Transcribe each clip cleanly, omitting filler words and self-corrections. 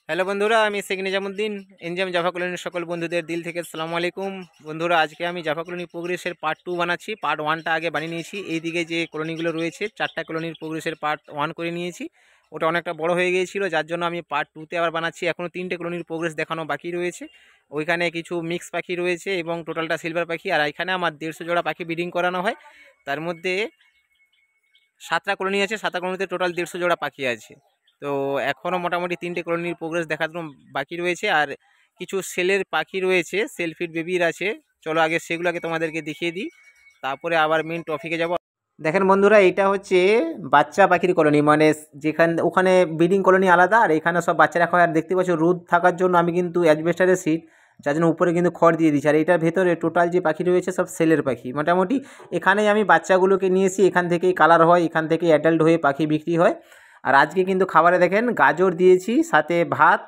Hello বন্ধুরা, আমি Sheikh Nizamuddin. NGM Java কলোনির সকল বন্ধুদের দিল থেকে আসসালামু আলাইকুম। বন্ধুরা, আজকে আমি জাভা কলোনি প্রোগ্রেসের পার্ট 2 বানাচ্ছি। পার্ট 1টা আগে বানিয়ে নিয়েছি। এইদিকে যে কলোনিগুলো রয়েছে 4টা কলোনির প্রোগ্রেসের পার্ট 1 করে নিয়েছি। ওটা অনেকটা বড় হয়ে গিয়েছিল, যার জন্য আমি পার্ট 2তে আবার বানাচ্ছি। এখনও 3টে কলোনির প্রোগ্রেস দেখানো বাকি রয়েছে। ওইখানে কিছু মিক্স পাখি রয়েছে এবং টোটালটা সিলভার পাখি। আর এখানে আমার 150 জোড়া পাখি ব্রিডিং করানো হয়। তার মধ্যে 7টা কলোনি আছে, 7টা কলোনিতে টোটাল 150 জোড়া পাখি আছে। তো এখনও মোটামুটি 3টে কলোনির প্রোগ্রেস দেখানো বাকি রয়েছে। আর কিছু সেলের পাখি রয়েছে, সেলফিড বেবির আছে। চলো আগে সেগুলোকে তোমাদেরকে দেখিয়ে দিই, তারপরে আবার মেন টপিকে যাব। দেখেন বন্ধুরা, এটা হচ্ছে বাচ্চা পাখির কলোনি, মানে ওখানে ব্রিডিং কলোনি আলাদা, আর এখানে সব বাচ্চা রাখা হয়। আর দেখতে পাচ্ছ রোদ থাকার জন্য আমি কিন্তু অ্যাজবেস্টারের সিট, যার জন্য উপরে কিন্তু খড় দিয়ে দিচ্ছি। আর এটার ভেতরে টোটাল যে পাখি রয়েছে সব সেলের পাখি। মোটামুটি এখানেই আমি বাচ্চাগুলোকে নিয়েছি, এখান থেকেই কালার হয়, এখান থেকেই অ্যাডাল্ট হয়ে পাখি বিক্রি হয়। আর আজকে কিন্তু খাবারে দেখেন গাজর দিয়েছি, সাথে ভাত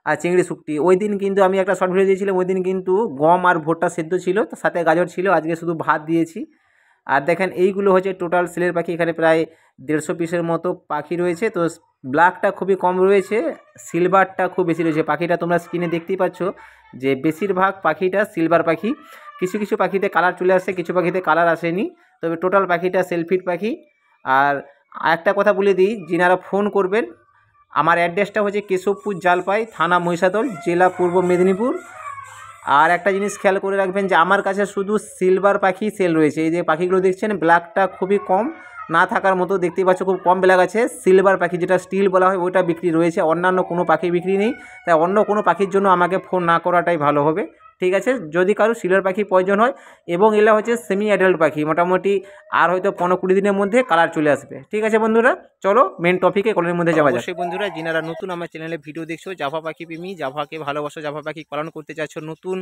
আর চিংড়ি শুকটি। ওই দিন কিন্তু আমি একটা শর্ট ভিডিও দিয়েছিলাম, ওই দিন কিন্তু গম আর ভুট্টা সেদ্ধ ছিল, তার সাথে গাজর ছিল। আজকে শুধু ভাত দিয়েছি। আর দেখেন এইগুলো হচ্ছে টোটাল সেলের পাখি। এখানে প্রায় 150 পিসের মতো পাখি রয়েছে। তো ব্ল্যাকটা খুবই কম রয়েছে, সিলভারটা খুব বেশি রয়েছে। পাখিটা তোমরা স্ক্রিনে দেখতেই পাচ্ছ যে বেশিরভাগ পাখিটা সিলভার পাখি। কিছু কিছু পাখিতে কালার চলে আসে, কিছু পাখিতে কালার আসেনি। তবে টোটাল পাখিটা সেলফিড পাখি। আর একটা কথা বলে দিই, যিনারা ফোন করবেন, আমার অ্যাড্রেসটা হচ্ছে কেশবপুর জালপাই, থানা মহিষাদল, জেলা পূর্ব মেদিনীপুর। আর একটা জিনিস খেয়াল করে রাখবেন যে আমার কাছে শুধু সিলভার পাখি সেল রয়েছে। এই যে পাখিগুলো দেখছেন, ব্ল্যাকটা খুবই কম, না থাকার মতো, দেখতেই পাচ্ছ খুব কম ব্ল্যাক আছে। সিলভার পাখি যেটা স্টিল বলা হয় ওইটা বিক্রি রয়েছে, অন্যান্য কোনো পাখি বিক্রি নেই। তাই অন্য কোনো পাখির জন্য আমাকে ফোন না করাটাই ভালো হবে, ঠিক আছে? যদি কারো সিলভার পাখি প্রয়োজন হয়, এবং এগুলো হচ্ছে সেমি অ্যাডাল্ট পাখি, মোটামুটি আর হয়তো 15-20 দিনের মধ্যে কালার চলে আসবে। ঠিক আছে বন্ধুরা, চলো মেন টপিকে কলের মধ্যে যাওয়া যাক। অবশ্যই বন্ধুরা, যিনারা নতুন আমার চ্যানেলে ভিডিও দেখছো, জাভা পাখি প্রেমী, জাভাকে ভালোবাসো, জাভা পাখি পালন করতে চাইছো নতুন,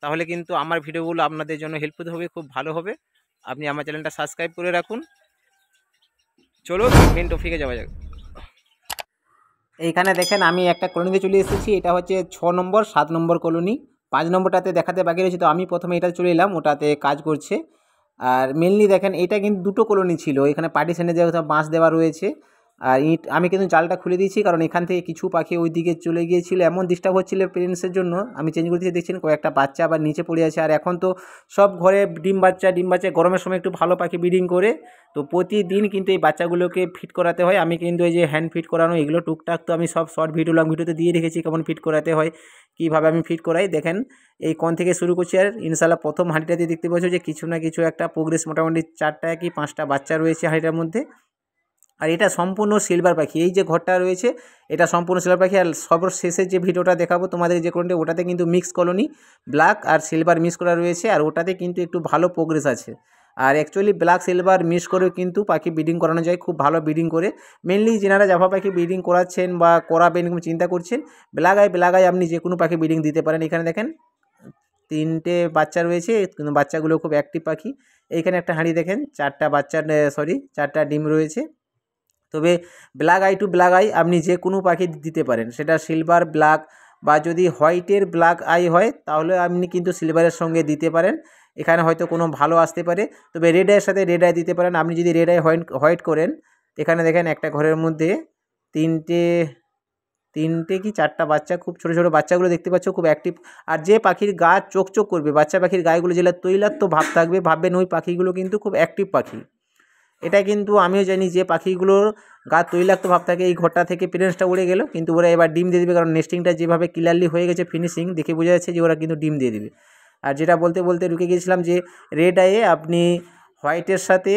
তাহলে কিন্তু আমার ভিডিওগুলো আপনাদের জন্য হেল্পফুল হবে, খুব ভালো হবে। আপনি আমার চ্যানেলটা সাবস্ক্রাইব করে রাখুন। চলো মেন টপিকে যাওয়া যাক। এইখানে দেখেন আমি একটা কলোনিতে চলে এসেছি। এটা হচ্ছে 6 নম্বর 7 নম্বর কলোনি। 5 নম্বরটাতে দেখাতে বাকি রয়েছে, তো আমি প্রথমে এটা চলে এলাম, ওটাতে কাজ করছে। আর মেনলি দেখেন এটা কিন্তু দুটো কলোনি ছিল, এখানে পার্টিশনে যে বাঁশ দেওয়া রয়েছে। আর ইট আমি কিন্তু জালটা খুলে দিয়েছি, কারণ এখান থেকে কিছু পাখি ওই দিকে চলে গিয়েছিল, এমন ডিস্টার্ব হচ্ছিল পেরেন্টসের জন্য। আমি চেঞ্জ করে দিয়েছি, দেখছেন কয়েকটা বাচ্চা আবার নিচে পড়ে আছে। আর এখন তো সব ঘরে ডিম বাচ্চা গরমের সময় একটু ভালো পাখি ব্রিডিং করে। তো প্রতিদিন কিন্তু এই বাচ্চাগুলোকে ফিট করাতে হয়। আমি কিন্তু এই যে হ্যান্ড ফিট করানো এগুলো টুকটাক তো আমি সব শর্ট ভিডিও লং ভিডিওতে দিয়ে রেখেছি, কেমন ফিট করাতে হয়, কীভাবে আমি ফিট করাই। দেখেন এই কোণ থেকে শুরু করছি। আর ইনশাল্লাহ প্রথম হাঁড়িটাতে দেখতে পাচ্ছ যে কিছু না কিছু একটা প্রোগ্রেস, মোটামুটি 4টা কি 5টা বাচ্চা রয়েছে হাঁড়িটার মধ্যে। আর এটা সম্পূর্ণ সিলভার পাখি। এই যে ঘরটা রয়েছে এটা সম্পূর্ণ সিলভার পাখি। আর সর্বশেষে যে ভিডিওটা দেখাবো তোমাদের, যে কলোনিটা, ওটাতে কিন্তু মিক্স কলোনি, ব্ল্যাক আর সিলভার মিক্স করা রয়েছে। আর ওটাতে কিন্তু একটু ভালো প্রোগ্রেস আছে। আর অ্যাকচুয়ালি ব্ল্যাক সিলভার মিক্স করেও কিন্তু পাখি ব্রিডিং করানো যায়, খুব ভালো ব্রিডিং করে। মেনলি যেনারা জাভা পাখি ব্রিডিং করাচ্ছেন বা করাবেন এরকম চিন্তা করছেন, ব্ল্যাক আই আপনি যে কোনো পাখি ব্রিডিং দিতে পারেন। এখানে দেখেন 3টে বাচ্চা রয়েছে, কিন্তু বাচ্চাগুলো খুব অ্যাক্টিভ পাখি। এইখানে একটা হাঁড়ি দেখেন, 4টা বাচ্চা, 4টা ডিম রয়েছে। তবে black eye to black eye আপনি যে কোনো পাখি দিতে পারেন, সেটা সিলভার ব্ল্যাক, বা যদি হোয়াইটের ব্ল্যাক আই হয় তাহলে আপনি কিন্তু সিলভারের সঙ্গে দিতে পারেন। এখানে হয়তো কোনো ভালো আসতে পারে। তবে রেড আইয়ের সাথে রেড আই দিতে পারেন। আপনি যদি রেড আই হোয়াইট করেন, এখানে দেখেন একটা ঘরের মধ্যে তিনটে তিনটে কি 4টা বাচ্চা, খুব ছোটো ছোটো বাচ্চাগুলো দেখতে পাচ্ছ, খুব অ্যাক্টিভ। আর যে পাখির গা চোখ করবে, বাচ্চা পাখির গায়েগুলো যেগুলো তৈলাক্ত ভাব থাকবে, ভাববেন ওই পাখিগুলো কিন্তু খুব অ্যাক্টিভ পাখি। এটা কিন্তু আমিও জানি যে পাখিগুলোর গা তৈলাক্ত ভাব থাকে। এই ঘরটা থেকে পেরেন্টসটা উড়ে গেল, কিন্তু ওরা এবার ডিম দিয়ে দেবে, কারণ নেস্টিংটা যেভাবে ক্লিয়ারলি হয়ে গেছে, ফিনিশিং দেখে বোঝা যাচ্ছে যে ওরা কিন্তু ডিম দিয়ে দেবে। আর যেটা বলতে বলতে ঢুকে গিয়েছিলাম, যে রেড আইয়ে আপনি হোয়াইটের সাথে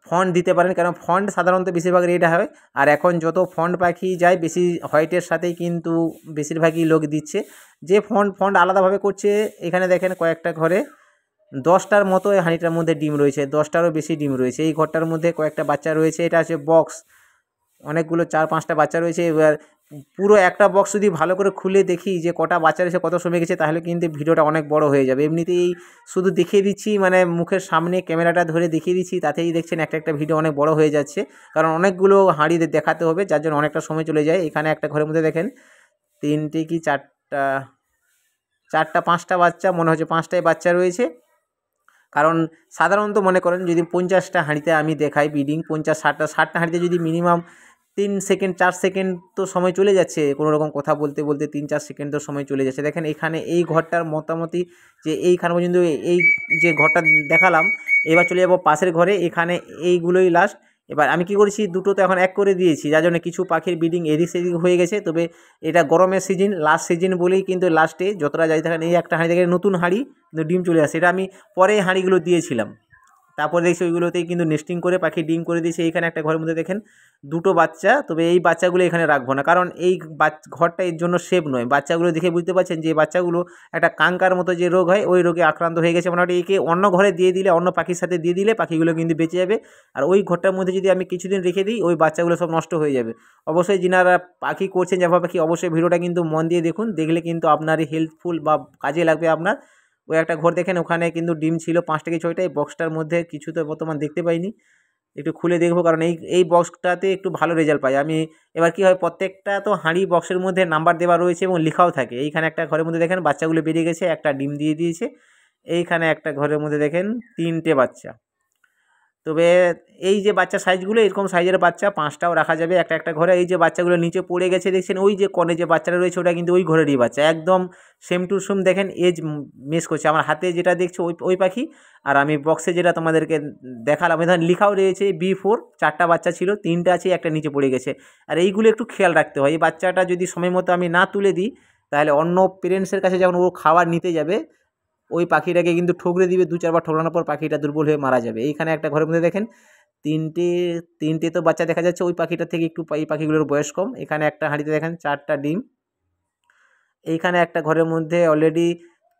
ফন্ট দিতে পারেন, কারণ ফন্ট সাধারণত বেশিরভাগ রেড হয়। আর এখন যত ফন্ট পাখি যায় বেশি হোয়াইটের সাথেই কিন্তু বেশিরভাগই লোক দিচ্ছে। যে ফন্ট আলাদাভাবে করছে, এখানে দেখেন কয়েকটা ঘরে 10টার মতো এই হাঁড়িটার মধ্যে ডিম রয়েছে, 10টারও বেশি ডিম রয়েছে। এই ঘরটার মধ্যে কয়েকটা বাচ্চা রয়েছে, এটা আছে বক্স, অনেকগুলো 4-5টা বাচ্চা রয়েছে। এবার পুরো একটা বক্স যদি ভালো করে খুলে দেখি যে কটা বাচ্চা রয়েছে, কত সময় গেছে, তাহলে কিন্তু ভিডিওটা অনেক বড় হয়ে যাবে। এমনিতেই শুধু দেখিয়ে দিচ্ছি, মানে মুখের সামনে ক্যামেরাটা ধরে দেখিয়ে দিচ্ছি, তাতেই দেখছেন একটা ভিডিও অনেক বড় হয়ে যাচ্ছে, কারণ অনেকগুলো হাঁড়ি দেখাতে হবে, যার জন্য অনেকটা সময় চলে যায়। এখানে একটা ঘরের মধ্যে দেখেন 3টে কি 4টা 5টা বাচ্চা, মনে হচ্ছে 5টাই বাচ্চা রয়েছে। কারণ সাধারণত মনে করেন যদি 50টা হাঁড়িতে আমি দেখাই ব্রিডিং, 50-60টা হাঁড়িতে যদি মিনিমাম 3 সেকেন্ড 4 সেকেন্ড তো সময় চলে যাচ্ছে, কোনো রকম কথা বলতে বলতে 3-4 সেকেন্ড তো সময় চলে যাচ্ছে। দেখেন এখানে এই ঘরটার মোটামুটি যে এইখানে পর্যন্ত এই যে ঘরটা দেখালাম, এবার চলে যাব পাশের ঘরে। এখানে এইগুলোই লাস্ট। এবার আমি কি করেছি, দুটো তো এখন এক করে দিয়েছি, যার জন্য কিছু পাখির ব্রিডিং এদিক সেদিক হয়ে গেছে। তবে এটা গরমের সিজন, লাস্ট সিজন বলেই কিন্তু লাস্টে যতটা যাই থাকেন এই একটা হাঁড়ি থেকে নতুন হাঁড়ি কিন্তু ডিম চলে আসে। এটা আমি পরে হাঁড়িগুলো দিয়েছিলাম, তারপরে দেখছি ওইগুলোতেই কিন্তু নেস্টিং করে পাখি ডিম করে দিয়েছে। এইখানে একটা ঘরের মধ্যে দেখেন দুটো বাচ্চা। তবে এই বাচ্চাগুলো এখানে রাখবো না, কারণ এই ঘরটা এর জন্য সেফ নয়। বাচ্চাগুলো দেখে বুঝতে পারছেন যে বাচ্চাগুলো একটা কাঙ্কার মতো যে রোগ হয় ওই রোগে আক্রান্ত হয়ে গেছে। মোটামুটি একে অন্য ঘরে দিয়ে দিলে, অন্য পাখির সাথে দিয়ে দিলে পাখিগুলো কিন্তু বেঁচে যাবে। আর ওই ঘরটার মধ্যে যদি আমি কিছুদিন রেখে দিই, ওই বাচ্চাগুলো সব নষ্ট হয়ে যাবে। অবশ্যই যিনারা পাখি করছেন জাভা পাখি, অবশ্যই ভিডিওটা কিন্তু মন দিয়ে দেখুন, দেখলে কিন্তু আপনারই হেল্পফুল বা কাজে লাগবে আপনার। ওই একটা ঘর দেখেন, ওখানে কিন্তু ডিম ছিল 5টা কি 6টা। এই বক্সটার মধ্যে কিছু তো বর্তমান দেখতে পাইনি, একটু খুলে দেখবো, কারণ এই বক্সটাতে একটু ভালো রেজাল্ট পাই আমি। এবার কি হয়, প্রত্যেকটা তো হাঁড়ি বক্সের মধ্যে নাম্বার দেওয়া রয়েছে এবং লেখাও থাকে। এইখানে একটা ঘরের মধ্যে দেখেন বাচ্চাগুলো বেরিয়ে গেছে, একটা ডিম দিয়ে দিয়েছে। এইখানে একটা ঘরের মধ্যে দেখেন 3টে বাচ্চা। তবে এই যে বাচ্চা সাইজগুলো, এরকম সাইজের বাচ্চা 5টাও রাখা যাবে একটা একটা ঘরে। এই যে বাচ্চাগুলো নিচে পড়ে গেছে দেখছেন, ওই যে কনে যে বাচ্চাটা রয়েছে ওটা কিন্তু ওই ঘরেরই বাচ্চা, একদম সেম টু সেম। দেখেন এজ মিস করছে, আমার হাতে যেটা দেখছো ওই পাখি, আর আমি বক্সে যেটা তোমাদেরকে দেখালাম এখানে লেখাও রয়েছে B4। 4টা বাচ্চা ছিল, 3টা আছে, একটা নিচে পড়ে গেছে। আর এইগুলো একটু খেয়াল রাখতে হয়। এই বাচ্চাটা যদি সময় মতো আমি না তুলে দিই, তাহলে অন্য পেরেন্টসের কাছে যখন ও খাবার নিতে যাবে, ওই পাখিটাকে কিন্তু ঠুকরে দিবে। 2-4 বার ঠোকরানোর পর পাখিটা দুর্বল হয়ে মারা যাবে। এইখানে একটা ঘরের মধ্যে দেখেন তিনটে তিনটে তো বাচ্চা দেখা যাচ্ছে, ওই পাখিটার থেকে একটু এই পাখিগুলোর বয়স কম। এখানে একটা হাঁড়িতে দেখেন 4টা ডিম। এইখানে একটা ঘরের মধ্যে অলরেডি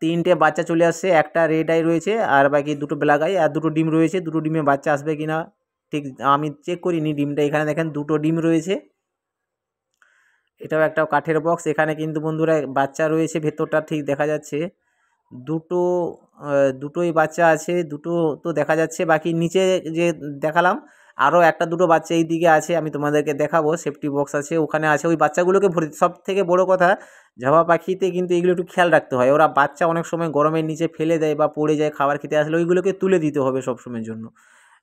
3টে বাচ্চা চলে আসছে, একটা রেড আই রয়েছে আর বাকি দুটো ব্ল্যাক আই, আর দুটো ডিম রয়েছে। দুটো ডিমে বাচ্চা আসবে কিনা ঠিক আমি চেক করিনি ডিমটা। এখানে দেখেন দুটো ডিম রয়েছে। এটাও একটা কাঠের বক্স। এখানে কিন্তু বন্ধুরা বাচ্চা রয়েছে, ভেতরটা ঠিক দেখা যাচ্ছে। দুটো দুটোই বাচ্চা আছে, দুটো তো দেখা যাচ্ছে। বাকি নিচে যে দেখালাম আরও একটা দুটো বাচ্চা এই দিকে আছে, আমি তোমাদেরকে দেখাবো। সেফটি বক্স আছে, ওখানে আছে। ওই বাচ্চাগুলোকে ভরে, সব থেকে বড় কথা জাভা পাখিতে কিন্তু এগুলো একটু খেয়াল রাখতে হয়। ওরা বাচ্চা অনেক সময় গরমের নিচে ফেলে দেয় বা পড়ে যায়, খাবার খেতে আসলে ওইগুলোকে তুলে দিতে হবে সবসময়ের জন্য।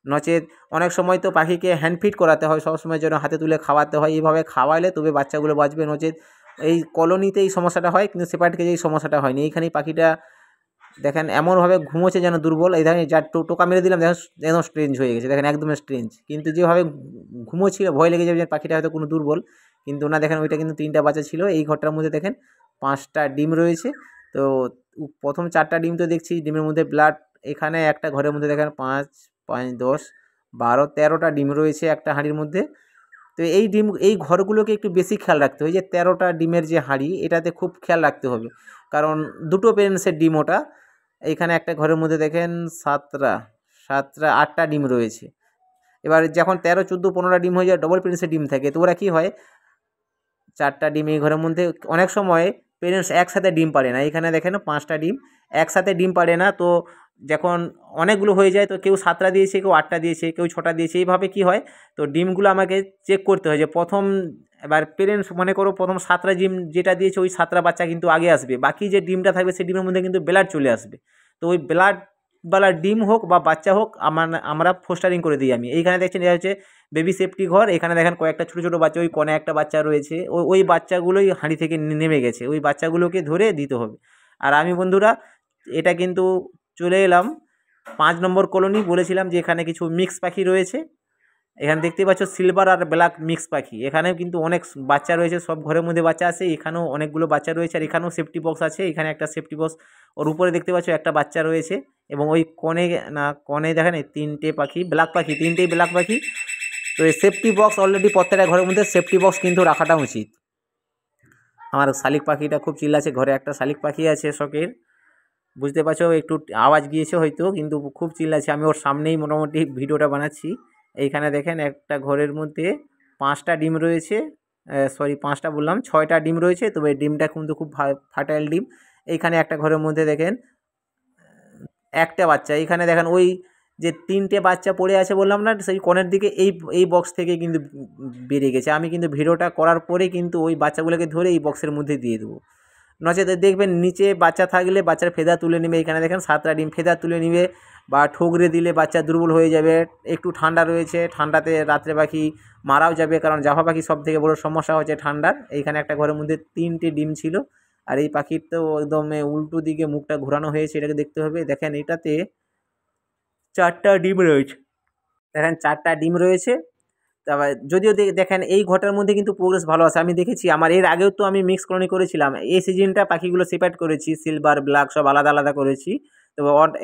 নচেত অনেক সময় তো পাখিকে হ্যান্ড ফিড করাতে হয়, সবসময়ের জন্য হাতে তুলে খাওয়াতে হয়। এইভাবে খাওয়ালে তবে বাচ্চাগুলো বাঁচবে, নচেত এই কলোনিতে এই সমস্যাটা হয়, কিন্তু সেপারেটকে এই সমস্যাটা হয়নি। এইখানেই পাখিটা দেখেন এমনভাবে ঘুমোচ্ছে যেন দুর্বল। এই দেখেন যা টোকা মেরে দিলাম, দেখেন একদম স্ট্রেঞ্জ হয়ে গেছে, দেখেন একদম স্ট্রেঞ্জ। কিন্তু যেভাবে ঘুমোচ্ছিল ভয় লেগে যাবে যে পাখিটা হয়তো কোনো দুর্বল, কিন্তু না, দেখেন ওইটা কিন্তু 3টা বাচ্চা ছিল। এই ঘরটার মধ্যে দেখেন 5টা ডিম রয়েছে। তো প্রথম 4টা ডিম তো দেখছি ডিমের মধ্যে ব্লাড। এখানে একটা ঘরের মধ্যে দেখেন 5, 5, 10, 12, 13টা ডিম রয়েছে একটা হাঁড়ির মধ্যে। তো এই ঘরগুলোকে একটু বেশি খেয়াল রাখতে হয়। যে 13টা ডিমের যে হাঁড়ি, এটাতে খুব খেয়াল রাখতে হবে, কারণ দুটো পেরেন্টসের ডিম ওটা। এইখানে একটা ঘরের মধ্যে দেখেন 8টা ডিম রয়েছে। এবার যখন 13, 14, 15টা ডিম হয়ে যায়, ডবল পেরেন্টসের ডিম থাকে, তো ওরা কী হয়, 4টা ডিম এই ঘরের মধ্যে। অনেক সময় পেরেন্টস একসাথে ডিম পারে না। এখানে দেখেন 5টা ডিম একসাথে ডিম পারে না। তো যখন অনেকগুলো হয়ে যায়, তো কেউ 7টা দিয়েছে, কেউ 8টা দিয়েছে, কেউ 6টা দিয়েছে। এইভাবে কি হয়, তো ডিমগুলো আমাকে চেক করতে হয় যে প্রথম, এবার পেরেন্টস মনে করো প্রথম 7টা ডিম যেটা দিয়েছে ওই 7টা বাচ্চা কিন্তু আগে আসবে, বাকি যে ডিমটা থাকবে সেই ডিমের মধ্যে কিন্তু ব্লাড চলে আসবে। তো ওই ব্লাডওয়ালা ডিম হোক বা বাচ্চা হোক আমরা ফোস্টারিং করে দিই আমি। এইখানে দেখছেন এটা হচ্ছে বেবি সেফটি ঘর। এখানে দেখেন কয়েকটা ছোটো ছোটো বাচ্চা, ওই কোণে একটা বাচ্চা রয়েছে, ওই বাচ্চাগুলোই হাঁড়ি থেকে নেমে গেছে, ওই বাচ্চাগুলোকে ধরে দিতে হবে। আর আমি বন্ধুরা এটা কিন্তু চলে এলাম 5 নম্বর কলোনি। বলেছিলাম যে এখানে কিছু মিক্স পাখি রয়েছে। এখানে দেখতে পাচ্ছ সিলভার আর ব্ল্যাক মিক্স পাখি। এখানেও কিন্তু অনেক বাচ্চা রয়েছে, সব ঘরের মধ্যে বাচ্চা আছে। এখানেও অনেকগুলো বাচ্চা রয়েছে, আর এখানেও সেফটি বক্স আছে। এখানে একটা সেফটি বক্স, ওর উপরে দেখতে পাচ্ছ একটা বাচ্চা রয়েছে। এবং ওই কোণে দেখেন 3টে পাখি, ব্ল্যাক পাখি, 3টেই ব্ল্যাক পাখি। তো এই সেফটি বক্স অলরেডি প্রত্যেকটা ঘরের মধ্যে সেফটি বক্স কিন্তু রাখাটা উচিত। আমার শালিক পাখিটা খুব চিল্লাছে, ঘরে একটা শালিক পাখি আছে শখের, বুঝতে পারছো, একটু আওয়াজ গিয়েছে হয়তো, কিন্তু খুব চিল্লাছে। আমি ওর সামনেই মোটামুটি ভিডিওটা বানাচ্ছি। এইখানে দেখেন একটা ঘরের মধ্যে 5টা ডিম রয়েছে, সরি 5টা বললাম, 6টা ডিম রয়েছে। তবে ডিমটা কিন্তু খুব ফার্টাইল ডিম। এইখানে একটা ঘরের মধ্যে দেখেন একটা বাচ্চা। এইখানে দেখেন ওই যে 3টে বাচ্চা পড়ে আছে বললাম না, সেই কোণের দিকে এই বক্স থেকে কিন্তু বেরিয়ে গেছে। আমি কিন্তু ভিডিওটা করার পরে কিন্তু ওই বাচ্চাগুলোকে ধরে এই বক্সের মধ্যে দিয়ে দেবো, নচেত দেখবেন নিচে বাচ্চা থাকলে বাচ্চার ফেদা তুলে নেবে, এখানে দেখেন 7টা ডিম ফেদা তুলে নিবে, বা ঠোকরে দিলে বাচ্চা দুর্বল হয়ে যাবে। একটু ঠান্ডা রয়েছে, ঠান্ডাতে রাত্রে পাখি মারাও যাবে, কারণ জাফা পাখি সব থেকে বড় সমস্যা হচ্ছে ঠান্ডার। এইখানে একটা ঘরের মধ্যে 3টে ডিম ছিল, আর এই পাখির তো একদম উল্টো দিকে মুখটা ঘোরানো হয়েছে, এটাকে দেখতে হবে। দেখেন এটাতে 4টা ডিম রয়েছে, দেখেন 4টা ডিম রয়েছে। তারপর যদিও দেখেন এই ঘরটার মধ্যে কিন্তু প্রোগ্রেস ভালো আছে, আমি দেখেছি। আমার এর আগেও তো আমি মিক্স কলোনি করেছিলাম, এই সিজনটা পাখিগুলো সেপারেট করেছি, সিলভার ব্ল্যাক সব আলাদা আলাদা করেছি। তো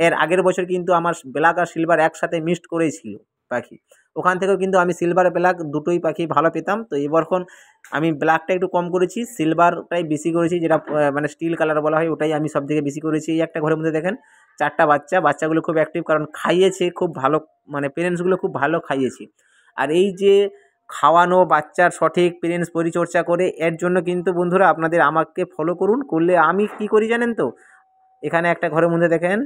এর আগের বছর কিন্তু আমার ব্ল্যাক আর সিলভার একসাথে মিক্সড করেছিল পাখি, ওখান থেকেও কিন্তু আমি সিলভার ব্ল্যাক দুটোই পাখি ভালো পেতাম। তো এবারখন আমি ব্ল্যাকটা একটু কম করেছি, সিলভারটাই বেশি করেছি, যেটা মানে স্টিল কালার বলা হয়, ওটাই আমি সব থেকে বেশি করেছি। এই একটা ঘরের মধ্যে দেখেন 4টা বাচ্চাগুলো খুব অ্যাক্টিভ, কারণ খাইয়েছে খুব ভালো, মানে পেরেন্টসগুলো খুব ভালো খাইয়েছে। আর এই যে খাওয়ানো, বাচ্চার সঠিক পেরেন্টস পরিচর্যা করে, এর জন্য কিন্তু বন্ধুরা আপনাদের আমাকে ফলো করুন, করলে আমি কি করি জানেন তো, এখানে একটা ঘরের মধ্যে দেখেন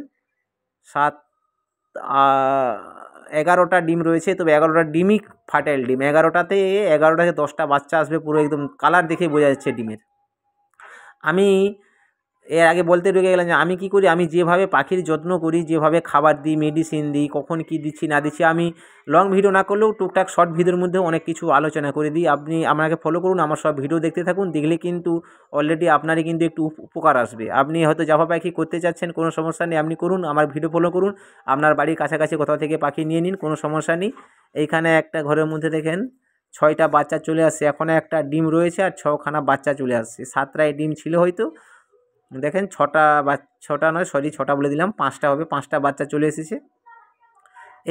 11টা ডিম রয়েছে, তবে 11টা ডিমই ফার্টাইল ডিম, 11টাতে 10টা বাচ্চা আসবে, পুরো একদম কালার দেখে বোঝা যাচ্ছে ডিমের। আমি এর আগে বলতে ঢুকে গেলাম যে আমি কী করি, আমি যেভাবে পাখির যত্ন করি, যেভাবে খাবার দিই, মেডিসিন দিই, কখন কী দিচ্ছি না দিচ্ছি, আমি লং ভিডিও না করলেও টুকটাক শর্ট ভিডিওর মধ্যে অনেক কিছু আলোচনা করে দিই। আপনি আমাকে ফলো করুন, আমার সব ভিডিও দেখতে থাকুন, দেখলে কিন্তু অলরেডি আপনারই কিন্তু একটু উপকার আসবে। আপনি হয়তো জাফা পাখি করতে চাচ্ছেন, কোনো সমস্যা নেই, আপনি করুন, আমার ভিডিও ফলো করুন, আপনার বাড়ির কাছাকাছি কোথাও থেকে পাখি নিয়ে নিন, কোনো সমস্যা নেই। এইখানে একটা ঘরের মধ্যে দেখেন 6টা বাচ্চা চলে আসছে, এখনও একটা ডিম রয়েছে, আর 6খানা বাচ্চা চলে আসছে। 7টায় ডিম ছিল হয়তো, দেখেন 6টা নয়, সরি 6টা বলে দিলাম, 5টা হবে, 5টা বাচ্চা চলে এসেছে।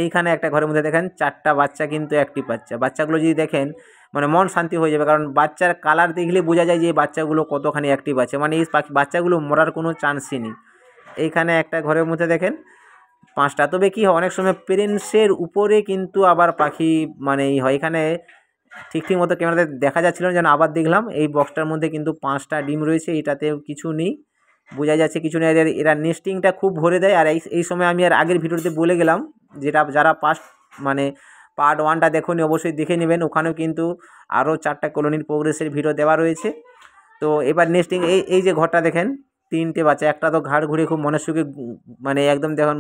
এইখানে একটা ঘরের মধ্যে দেখেন 4টা বাচ্চা কিন্তু অ্যাক্টিভ বাচ্চাগুলো যদি দেখেন মানে মন শান্তি হয়ে যাবে, কারণ বাচ্চার কালার দেখলে বোঝা যায় যে এই বাচ্চাগুলো কতখানি অ্যাক্টিভ আছে, মানে এই বাচ্চাগুলো মরার কোনো চান্সই নেই। এইখানে একটা ঘরের মধ্যে দেখেন 5টা। তবে কী হয়, অনেক সময় পেরেন্টসের উপরে কিন্তু আবার পাখি মানে এই হয়। এখানে ঠিক মতো ক্যামেরাতে দেখা যাচ্ছিল না, যেন আবার দেখলাম এই বক্সটার মধ্যে কিন্তু 5টা ডিম রয়েছে, এটাতেও কিছু নেই, বোঝা যাচ্ছে কিছু নেই। এরা নেস্টিংটা খুব ভরে দেয়। আর এই সময় আমি আর আগের ভিডিওতে বলে গেলাম, যেটা যারা মানে পার্ট 1টা দেখুনি অবশ্যই দেখে নেবেন, ওখানেও কিন্তু আরও 4টা কলোনির প্রোগ্রেসের ভিডিও দেওয়া রয়েছে। তো এবার নেস্টিং এই যে ঘরটা দেখেন 3টে বাচ্চা, একটা তো ঘাড় ঘুরে খুব মনের সুখে মানে একদম দেখুন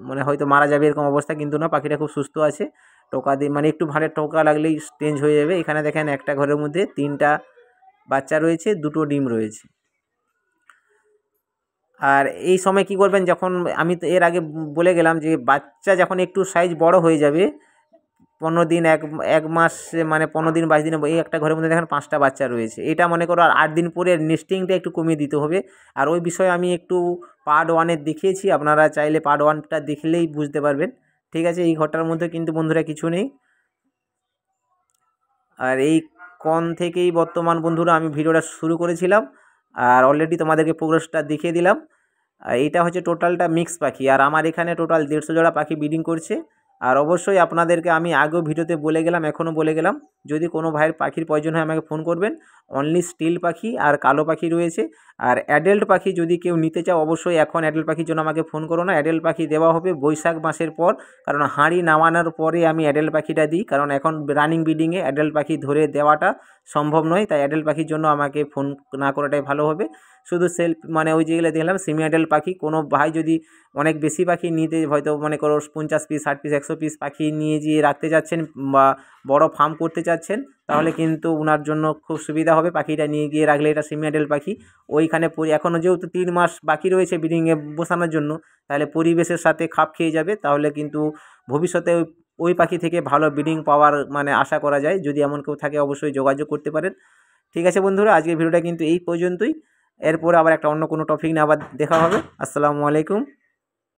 মানে হয়তো মারা যাবে এরকম অবস্থা, কিন্তু না, পাখিটা খুব সুস্থ আছে। টোকা দিয়ে মানে একটু ভাঁড়ে টোকা লাগলেই চেঞ্জ হয়ে যাবে। এখানে দেখেন একটা ঘরের মধ্যে 3টা বাচ্চা রয়েছে, 2টো ডিম রয়েছে। আর এই সময় কি করবেন, যখন আমি তো এর আগে বলে গেলাম যে বাচ্চা যখন একটু সাইজ বড় হয়ে যাবে, 15 দিন এক মাস, মানে 15 দিন 22 দিন, এই একটা ঘরের মধ্যে দেখেন 5টা বাচ্চা রয়েছে, এটা মনে করো আর 8 দিন পরে নেস্টিংটা একটু কমিয়ে দিতে হবে। আর ওই বিষয়ে আমি একটু পার্ট 1-এ দেখিয়েছি, আপনারা চাইলে পার্ট 1টা দেখলেই বুঝতে পারবেন। ঠিক আছে, এই ঘরটার মধ্যে কিন্তু বন্ধুরা কিছু নেই। আর এই কোণ থেকেই বর্তমান বন্ধুরা আমি ভিডিওটা শুরু করেছিলাম, আর অলরেডি তোমাদেরকে প্রোগ্রেসটা দেখিয়ে দিলাম। আর এইটা হচ্ছে টোটালটা মিক্স পাখি, আর আমার এখানে টোটাল 150 জোড়া পাখি ব্রিডিং করছে। আর অবশ্যই আপনাদেরকে আমি আগেও ভিডিওতে বলে গেলাম, এখনও বলে গেলাম, যদি কোনো ভাইয়ের পাখির প্রয়োজন হয় আমাকে ফোন করবেন। অনলি স্টিল পাখি আর কালো পাখি রয়েছে। আর অ্যাডাল্ট পাখি যদি কেউ নিতে চাও, অবশ্যই এখন অ্যাডাল্ট পাখির জন্য আমাকে ফোন করো না, অ্যাডাল্ট পাখি দেওয়া হবে বৈশাখ মাসের পর, কারণ হাঁড়ি নামানোর পরে আমি অ্যাডাল্ট পাখিটা দিই, কারণ এখন রানিং ব্রিডিংয়ে অ্যাডাল্ট পাখি ধরে দেওয়াটা সম্ভব নয়, তাই অ্যাডাল্ট পাখির জন্য আমাকে ফোন না করাটাই ভালো হবে। শুধু সেলফ মানে ওই যেগুলো দেখলাম সেমি অ্যাডাল্ট পাখি, কোনো ভাই যদি অনেক বেশি পাখি নিতে, হয়তো মনে করো 50 পিস 60 পিস 100 পিস পাখি নিয়ে গিয়ে রাখতে চাচ্ছেন, বা বড় ফার্ম করতে চাচ্ছেন, তাহলে কিন্তু ওনার জন্য খুব সুবিধা হবে। পাখিটা নিয়ে গিয়ে রাখলে, এটা সেমি অ্যাডাল্ট পাখি, ওইখানে এখনও যেহেতু 3 মাস বাকি রয়েছে ব্রিডিংয়ে বসানোর জন্য, তাহলে পরিবেশের সাথে খাপ খেয়ে যাবে, তাহলে কিন্তু ভবিষ্যতে ওই পাখি থেকে ভালো ব্রিডিং পাওয়ার মানে আশা করা যায়। যদি এমন কেউ থাকে অবশ্যই যোগাযোগ করতে পারেন। ঠিক আছে বন্ধুরা, আজকের ভিডিওটা কিন্তু এই পর্যন্তই। এরপরে আবার একটা অন্য কোনো টপিক নিয়ে আবার দেখা হবে। আসসালামু আলাইকুম।